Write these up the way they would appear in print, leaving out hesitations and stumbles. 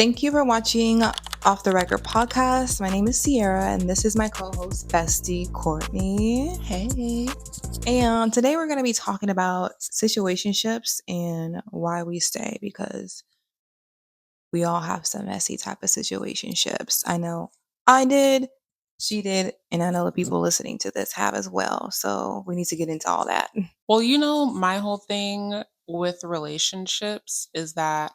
Thank you for watching Off the Record podcast. My name is Sierra, and this is my co-host, bestie Courtney. Hey. And today we're going to be talking about situationships and why we stay, because we all have some messy type of situationships. I know I did, she did, and I know the people listening to this have as well. So we need to get into all that. Well, my whole thing with relationships is that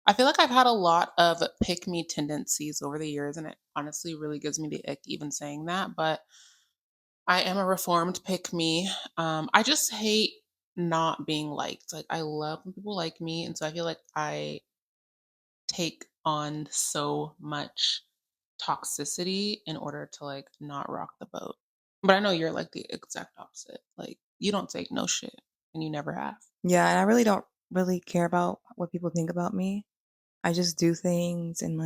I feel like I've had a lot of pick me tendencies over the years, and it honestly really gives me the ick even saying that, but I am a reformed pick me. I just hate not being liked. Like I love when people like me, and so I feel like I take on so much toxicity in order to like not rock the boat. But I know you're like the exact opposite. Like you don't take no shit and you never have. Yeah, and I really don't really care about what people think about me. I just do things and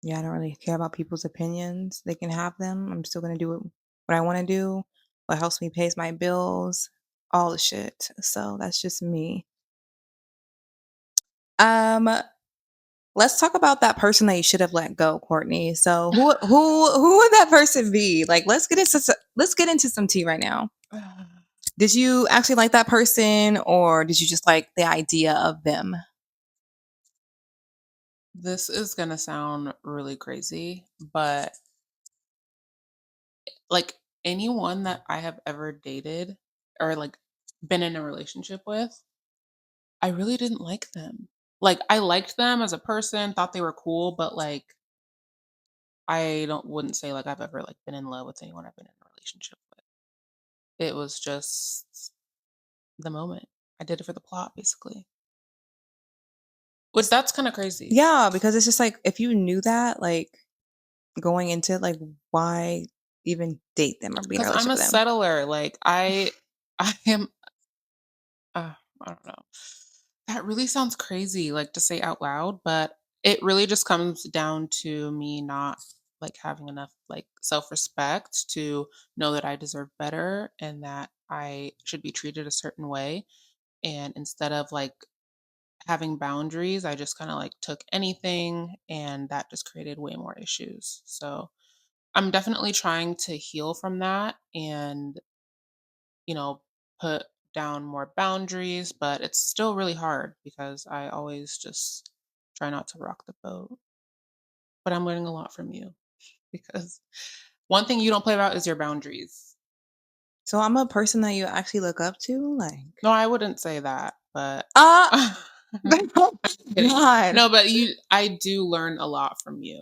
yeah, I don't really care about people's opinions. They can have them. I'm still gonna do what I want to do. What helps me pays my bills, all the shit. So that's just me. Um, let's talk about that person that you should have let go, Courtney. So who would that person be? Like, let's get into some tea right now. Did you actually like that person, or did you just like the idea of them? This is gonna sound really crazy, but like anyone that I have ever dated or like been in a relationship with, I really didn't like them. Like I liked them as a person, thought they were cool, but like I don't wouldn't say like I've ever like been in love with anyone I've been in a relationship with. It was just the moment. I did it for the plot, basically. Which that's kind of crazy. Yeah, because it's just like if you knew that, like going into it, like why even date them or be in a Because I'm relationship a with them? settler. Like I am. I don't know. That really sounds crazy, like to say out loud, but it really just comes down to me not like having enough like self-respect to know that I deserve better and that I should be treated a certain way. And instead of like having boundaries, I just kind of like took anything and that just created way more issues. So I'm definitely trying to heal from that and, you know, put down more boundaries, but it's still really hard because I always just try not to rock the boat. But I'm learning a lot from you because one thing you don't play about is your boundaries. So I'm a person that you actually look up to, No, I wouldn't say that, but uh I'm oh kidding. God. No, but I do learn a lot from you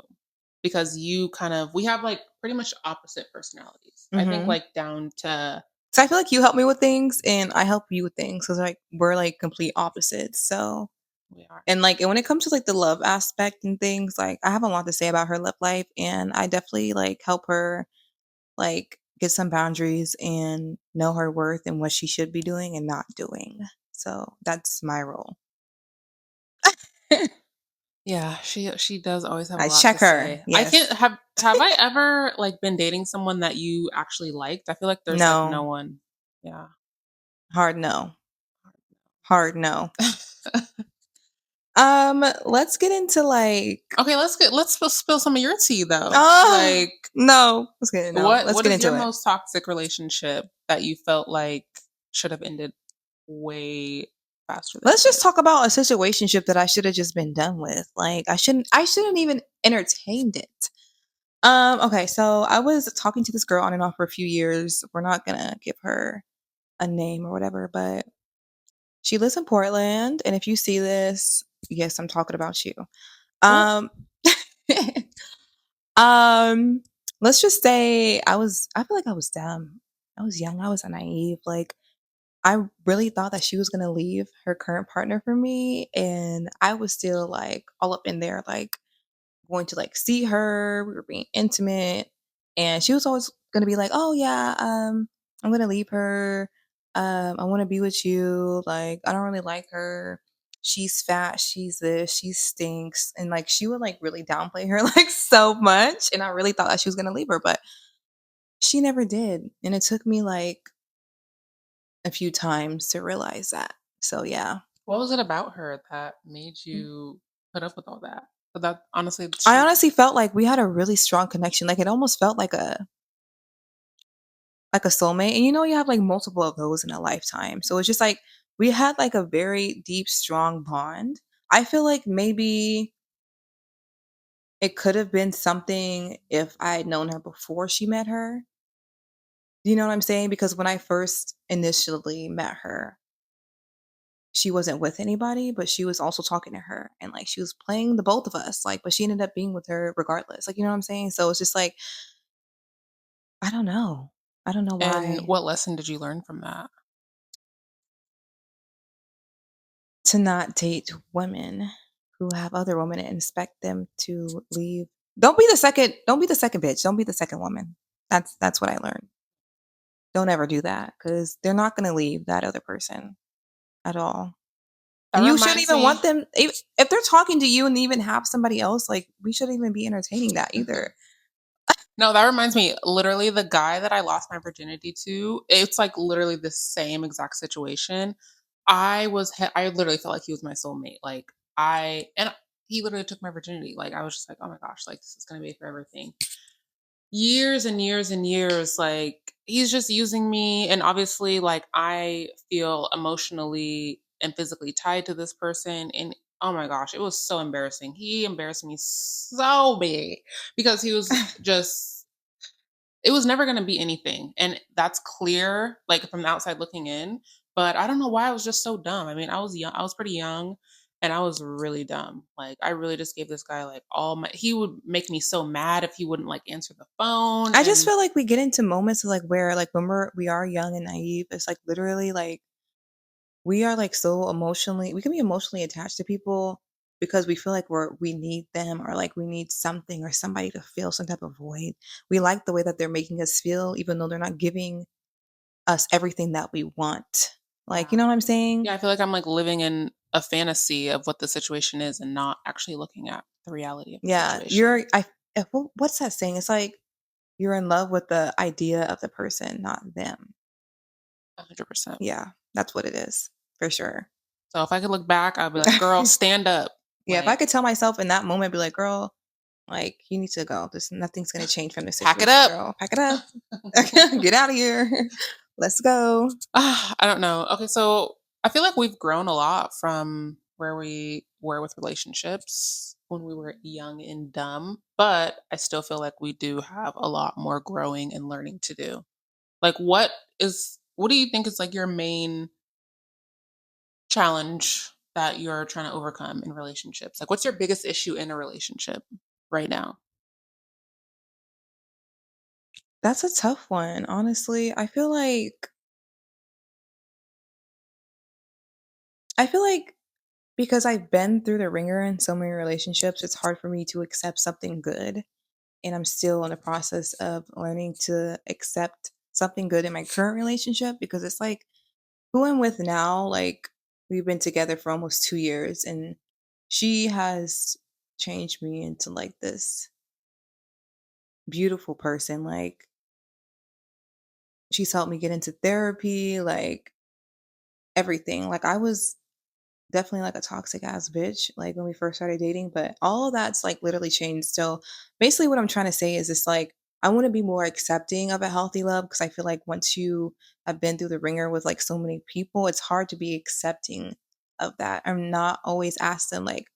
because you kind of we have like pretty much opposite personalities. I think Hmm. like down to So I feel like you help me with things and I help you with things because like we're like complete opposites. So we are. and when it comes to like the love aspect and things, like I have a lot to say about her love life, and I definitely like help her like get some boundaries and know her worth and what she should be doing and not doing. So that's my role. Yeah, she does always have a I lot check to her. say. I can't Yes. have I ever like been dating someone that you actually liked? I feel like there's like no No. one. Yeah. Hard no. Hard no. Let's get into like Okay, let's spill some of your tea though. oh Like no. Let's get no. Let's what get is your into it. most toxic relationship that you felt like should have ended way faster than Let's it just did? talk about a situationship that I should have just been done with. Like I shouldn't even entertained it. Okay, so I was talking to this girl on and off for a few years. We're not gonna give her a name or whatever, but she lives in Portland, and if you see this, yes, I'm talking about you. Oh, Um um let's just say I feel like I was dumb. I was young, I was naive. Like I really thought that she was gonna leave her current partner for me, and I was still like all up in there, like going to like see her. We were being intimate, and she was always gonna be like, "Oh yeah, I'm gonna leave her. I want to be with you. Like I don't really like her. She's fat. She's this. She stinks." And like she would like really downplay her like so much, and I really thought that she was gonna leave her, but she never did. And it took me like a few times to realize that. So yeah. What was it about her that made you put up with all that? But that honestly, I she honestly felt like we had a really strong connection, like, it almost felt like a soulmate, and you have, like, multiple of those in a lifetime, so it's just like, we had, like, a very deep, strong bond. I feel like maybe it could have been something if I had known her before she met her. You know what I'm saying? Because when I first initially met her, she wasn't with anybody, but she was also talking to her, and, like, she was playing the both of us, like, but she ended up being with her regardless, like, you know what I'm saying? So it's just like, I don't know. I don't know and why what lesson did you learn from that? to not date women who have other women and expect them to leave. Don't be the second bitch, don't be the second woman. That's what I learned. Don't ever do that because 'cause they're not gonna leave that other person at all. That And you shouldn't reminds even me want them if they're talking to you and even have somebody else, like, we shouldn't even be entertaining that either. No, that reminds me, literally the guy that I lost my virginity to, it's like literally the same exact situation. I literally felt like he was my soulmate. Like he literally took my virginity. Like I was just like, "Oh my gosh, like this is going to be for everything." Years and years and years like he's just using me and obviously like I feel emotionally and physically tied to this person and oh my gosh, it was so embarrassing. He embarrassed me so big because he was just it was never gonna be anything, and that's clear, like, from the outside looking in, but I don't know why I was just so dumb. I mean, I was pretty young, and I was really dumb. Like, I really just gave this guy, like, all my he would make me so mad if he wouldn't, like, answer the phone, I just and feel like we get into moments of, like, where, like, when we are young and naive, it's, like, literally, like, we are, like, so emotionally we can be emotionally attached to people because we feel like we need them or, like, we need something or somebody to fill some type of void. We like the way that they're making us feel even though they're not giving us everything that we want. Like, you yeah. know what I'm saying? Yeah, I feel like I'm, like, living in a fantasy of what the situation is and not actually looking at the reality of the Yeah, situation. what's that saying? It's like you're in love with the idea of the person, not them. 100%. Yeah, that's what it is, for sure. So if I could look back, I'd be like, "Girl, stand up." Yeah, if I Like, could tell myself in that moment, be like, "Girl, like, you need to go. There's nothing's gonna change from this "Pack it situation, up." girl. Pack it up. Get out of here. Let's go." I don't know. Okay, so I feel like we've grown a lot from where we were with relationships when we were young and dumb, but I still feel like we do have a lot more growing and learning to do. Like what do you think is like your main challenge that you're trying to overcome in relationships? Like what's your biggest issue in a relationship right now? That's a tough one, honestly. I feel like because I've been through the ringer in so many relationships, it's hard for me to accept something good, and I'm still in the process of learning to accept something good in my current relationship because it's like who I'm with now, like, we've been together for almost 2 years, and she has changed me into, like, this beautiful person, like, she's helped me get into therapy, like, everything. Like, I was definitely, like, a toxic ass bitch, like, when we first started dating, but all of that's, like, literally changed. So, basically what I'm trying to say is it's like, I wanna be more accepting of a healthy love because I feel like once you have been through the ringer with, like, so many people, it's hard to be accepting of that. I'm not always ask them, like,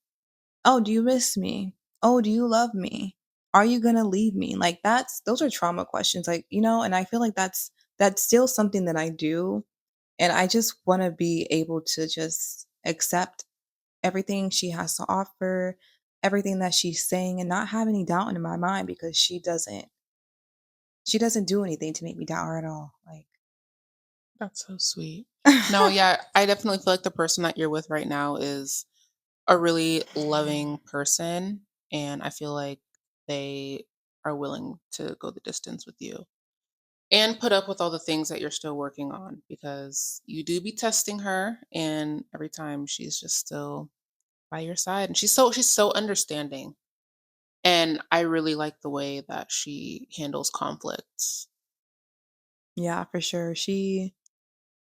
"Oh, do you miss me? Oh, do you love me? Are you gonna leave me?" Like, those are trauma questions, like, and I feel like that's still something that I do, and I just wanna be able to just accept everything she has to offer, everything that she's saying, and not have any doubt in my mind because she doesn't do anything to make me doubt her at all, like That's so sweet. No, yeah, I definitely feel like the person that you're with right now is a really loving person, and I feel like they are willing to go the distance with you and put up with all the things that you're still working on because you do be testing her, and every time she's just still by your side, and she's so understanding, and I really like the way that she handles conflicts. Yeah, for sure.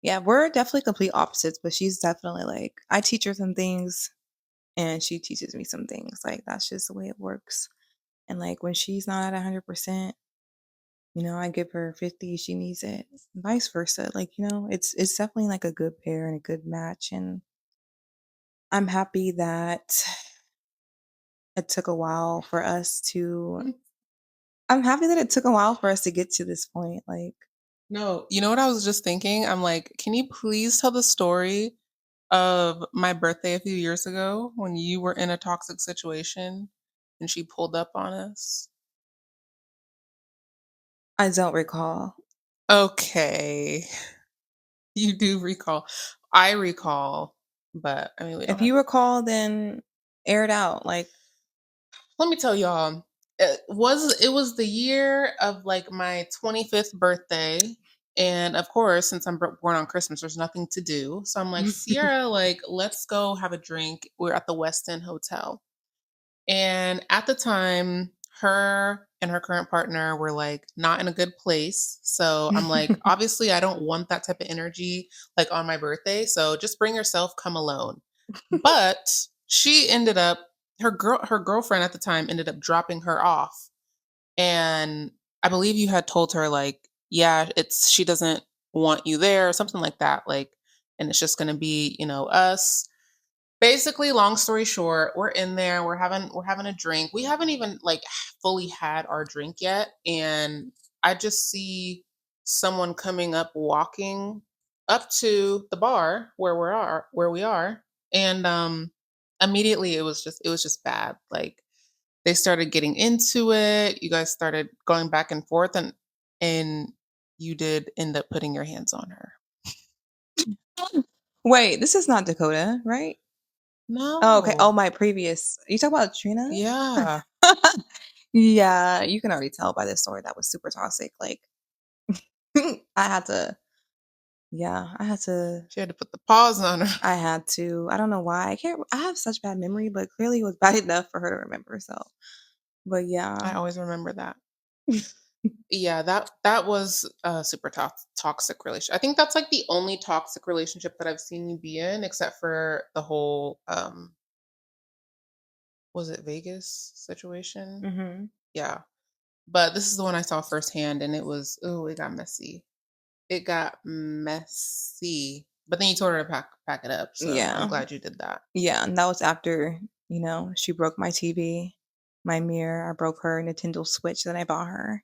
Yeah, we're definitely complete opposites, but she's definitely like I teach her some things and she teaches me some things. Like that's just the way it works. And like when she's not at 100%, I give her 50, she needs it. Vice versa. Like, it's definitely like a good pair and a good match and I'm happy that it took a while for us to I'm happy that it took a while for us to get to this point. Like No, you know what I was just thinking? I'm like, can you please tell the story of my birthday a few years ago when you were in a toxic situation and she pulled up on us? I don't recall. Okay. You do recall. I recall, but I mean, we don't If have you to. recall, then air it out. Like Let me tell y'all, it was the year of like my 25th birthday. And of course, since I'm born on Christmas, there's nothing to do. So I'm like, Sierra, like, let's go have a drink. We're at the West End Hotel. And at the time, her and her current partner were like not in a good place. So I'm like, obviously, I don't want that type of energy like on my birthday. So just bring yourself, come alone. But she ended up her girlfriend at the time ended up dropping her off. And I believe you had told her like, yeah, it's she doesn't want you there or something like that. Like, and it's just gonna be, us. Basically, long story short, we're in there, we're having a drink. We haven't even like fully had our drink yet, and I just see someone coming up walking up to the bar where we are, and immediately it was just bad. Like they started getting into it. You guys started going back and forth, and you did end up putting your hands on her. Wait, this is not Dakota, right? Oh, okay. Oh, No. my previous. You talk about Trina? Yeah. Yeah, you can already tell by this story that was super toxic. Like, I had to, yeah, She had to put the pause on her. I had to. I don't know why. I can't, I have such bad memory, but clearly it was bad enough for her to remember. So, but I yeah. always remember that. Yeah, that was a super toxic relationship. I think that's like the only toxic relationship that I've seen you be in, except for the whole was it Vegas situation? hmm Yeah. But this is the one I saw firsthand and it got messy. It got messy. But then you told her to pack it up, so I'm Yeah. glad you did that. Yeah. And that was after, she broke my TV, my mirror. I broke her Nintendo Switch that I bought her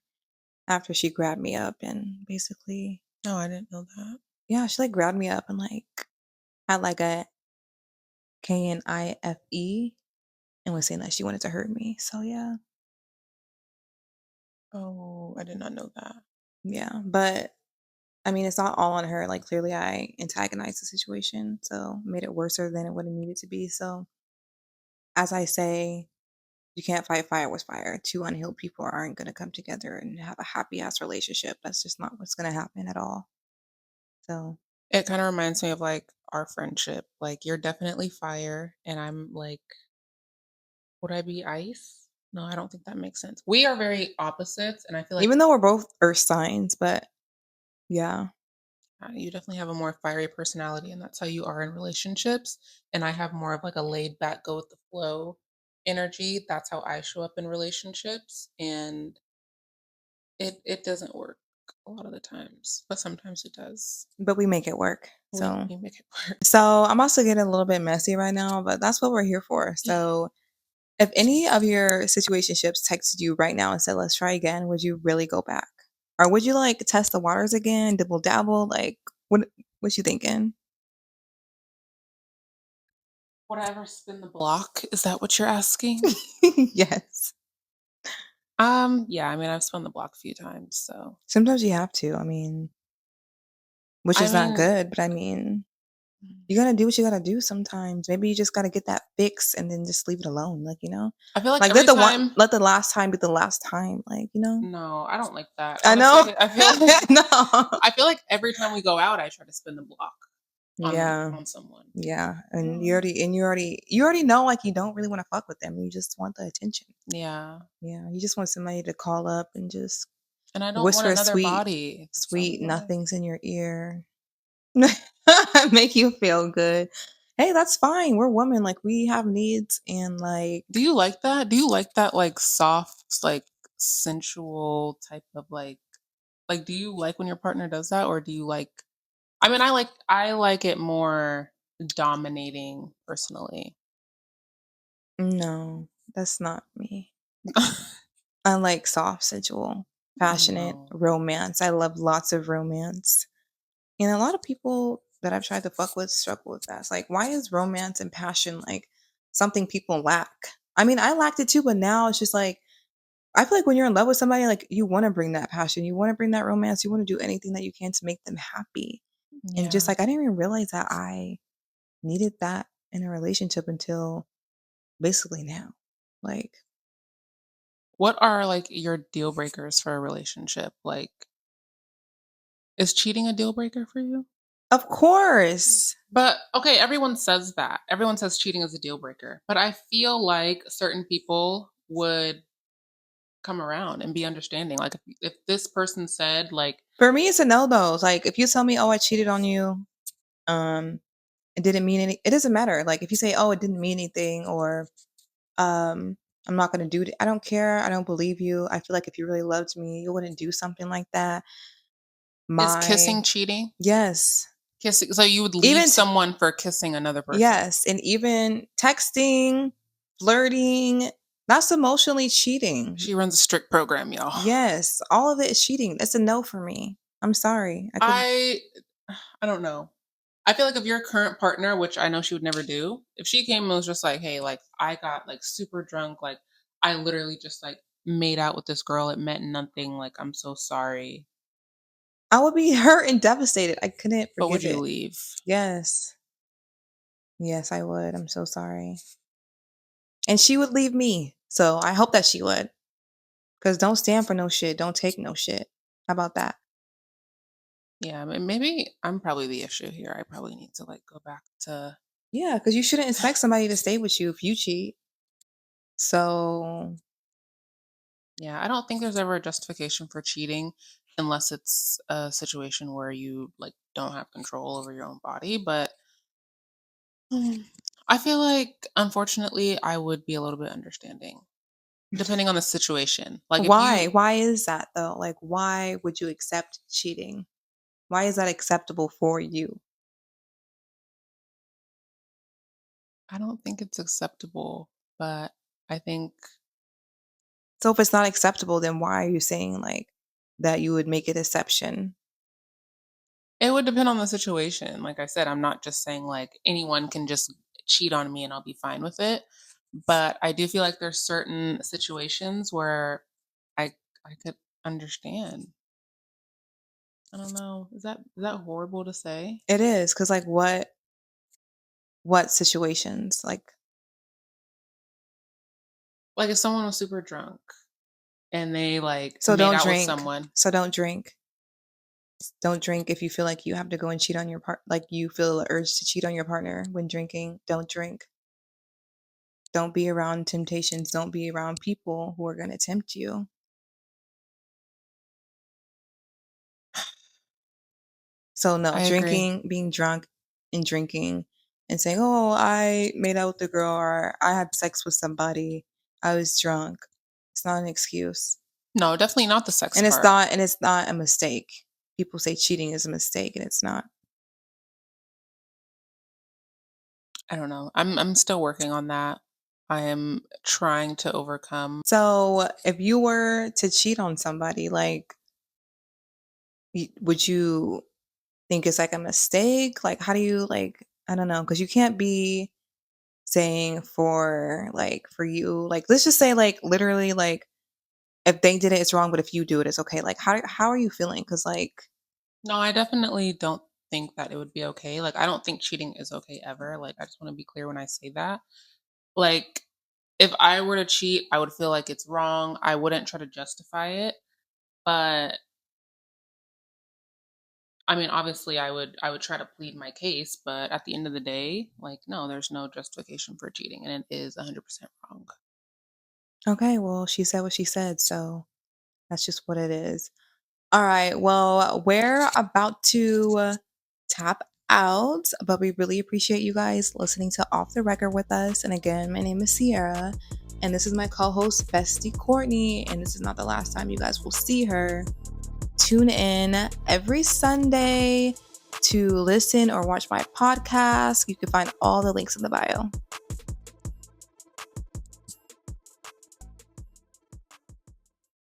after she grabbed me up and basically, No, I didn't know that. yeah, she like grabbed me up and like had like a KNIFE and was saying that she wanted to hurt me. So yeah, Oh, I did not know that. yeah. But I mean, it's not all on her. Like clearly, I antagonized the situation, so made it worse than it would have needed to be. So as I say, you can't fight fire with fire. Two unhealed people aren't going to come together and have a happy ass relationship. That's just not what's going to happen at all. So It kind of reminds me of like our friendship. Like you're definitely fire and I'm like would I be ice? No, I don't think that makes sense. We are very opposites, and I feel like even though we're both earth signs, but yeah, you definitely have a more fiery personality, and that's how you are in relationships. And I have more of like a laid back, go with the flow energy. That's how I show up in relationships, and it doesn't work a lot of the times, but sometimes it does. but we make it work. We So we make it work. so I'm also getting a little bit messy right now, but that's what we're here for. So if any of your situationships texted you right now and said, "Let's try again," would you really go back? Or would you like test the waters again, dibble dabble? Like what you thinking? Would I ever spin the block? Is that what you're asking? Yes. Yeah. I mean, I've spun the block a few times, so Sometimes you have to. I mean, which I is not mean. good, but I mean, you gotta do what you gotta do sometimes. Maybe you just gotta get that fix and then just leave it alone. I feel like Like every time. let the last time be the last time. No, I don't like that. I know. Honestly, I feel like I know. I feel like every time we go out, I try to spin the block on Yeah. on someone. Yeah. And No. you already know like you don't really want to fuck with them. You just want the attention. Yeah, Yeah. You just want somebody to call up and just and I don't want whisper another sweet, body. That's not what sweet we like. nothings in your ear. Make you feel good. Hey, that's fine. We're women. Like we have needs and like Do you like that? Do you like that, like, soft, like, sensual type of, do you like when your partner does that, or do you like I mean, I like it more dominating personally. no, that's not me. I like soft, sensual, I passionate know. romance. I love lots of romance. And a lot of people that I've tried to fuck with struggle with that. It's like, why is romance and passion like something people lack? I mean, I lacked it too, but now it's just like I feel like when you're in love with somebody, like you want to bring that passion, you want to bring that romance, you want to do anything that you can to make them happy. And just Yeah. like I didn't even realize that I needed that in a relationship until basically now. Like, What are, like, your deal breakers for a relationship? Like, is cheating a deal breaker for you? of course. But okay, everyone says that. Everyone says cheating is a deal breaker. But I feel like certain people would come around and be understanding. Like if this person said like For me, it's a no though. Like if you tell me, oh, I cheated on you, um, it didn't mean any. It doesn't matter. Like if you say, oh, it didn't mean anything, or um, I'm not gonna do it. I don't care. I don't believe you. I feel like if you really loved me, you wouldn't do something like that. is My kissing cheating? yes, Kissing so you would leave even someone for kissing another person. yes, and even texting, flirting, that's emotionally cheating. She runs a strict program, y'all. Yes, all of it is cheating. It's a no for me. I'm sorry. I could I I don't know. I feel like if your current partner, which I know she would never do, if she came and was just like, "Hey, like I got like super drunk, like I literally just like made out with this girl, it meant nothing, like I'm so sorry." I would be hurt and devastated. I couldn't But would forgive you it. leave? Yes. Yes, I would. I'm so sorry. And she would leave me. So I hope that she would. Cause don't stand for no shit. Don't take no shit. How about that? Yeah, maybe I'm probably the issue here. I probably need to like go back to Yeah, because you shouldn't expect somebody to stay with you if you cheat. So yeah, I don't think there's ever a justification for cheating unless it's a situation where you like don't have control over your own body, but mm, I feel like unfortunately I would be a little bit understanding depending on the situation. Like if why? you Why is that though? Like why would you accept cheating? Why is that acceptable for you? I don't think it's acceptable, but I think So if it's not acceptable, then why are you saying like that you would make an exception? it would depend on the situation. Like I said, I'm not just saying like anyone can just cheat on me and I'll be fine with it. But I do feel like there's certain situations where I I could understand. I don't know. Is that horrible to say? It is because like what situations? Like Like if someone was super drunk and they like so made don't out with drink. someone. So don't drink. Don't drink if you feel like you have to go and cheat on your like you feel the urge to cheat on your partner when drinking. Don't drink. Don't be around temptations. Don't be around people who are going to tempt you. So no, I agree. drinking, being drunk and drinking and saying, "Oh, I made out with the girl or I had sex with somebody. I was drunk." It's not an excuse. No, definitely not the sex part. And it's not a mistake. People say cheating is a mistake and it's not. I don't know. I'm still working on that. I am trying to overcome. So, if you were to cheat on somebody, like would you think it's like a mistake? Like how do you like I don't know, cuz you can't be saying for like for you like let's just say like literally like if they did it it's wrong but if you do it it's okay. Like how are you feeling? Cuz like No, I definitely don't think that it would be okay. Like I don't think cheating is okay ever. Like I just want to be clear when I say that. Like if I were to cheat, I would feel like it's wrong. I wouldn't try to justify it. But I mean, obviously I would try to plead my case, but at the end of the day, like no, there's no justification for cheating and it is 100% wrong. okay, well, she said what she said, so that's just what it is. All right. Well, we're about to tap out. But we really appreciate you guys listening to Off the Record with us. And again, my name is Sierra, and this is my co host, Bestie Courtney. And this is not the last time you guys will see her. Tune in every Sunday to listen or watch my podcast. You can find all the links in the bio.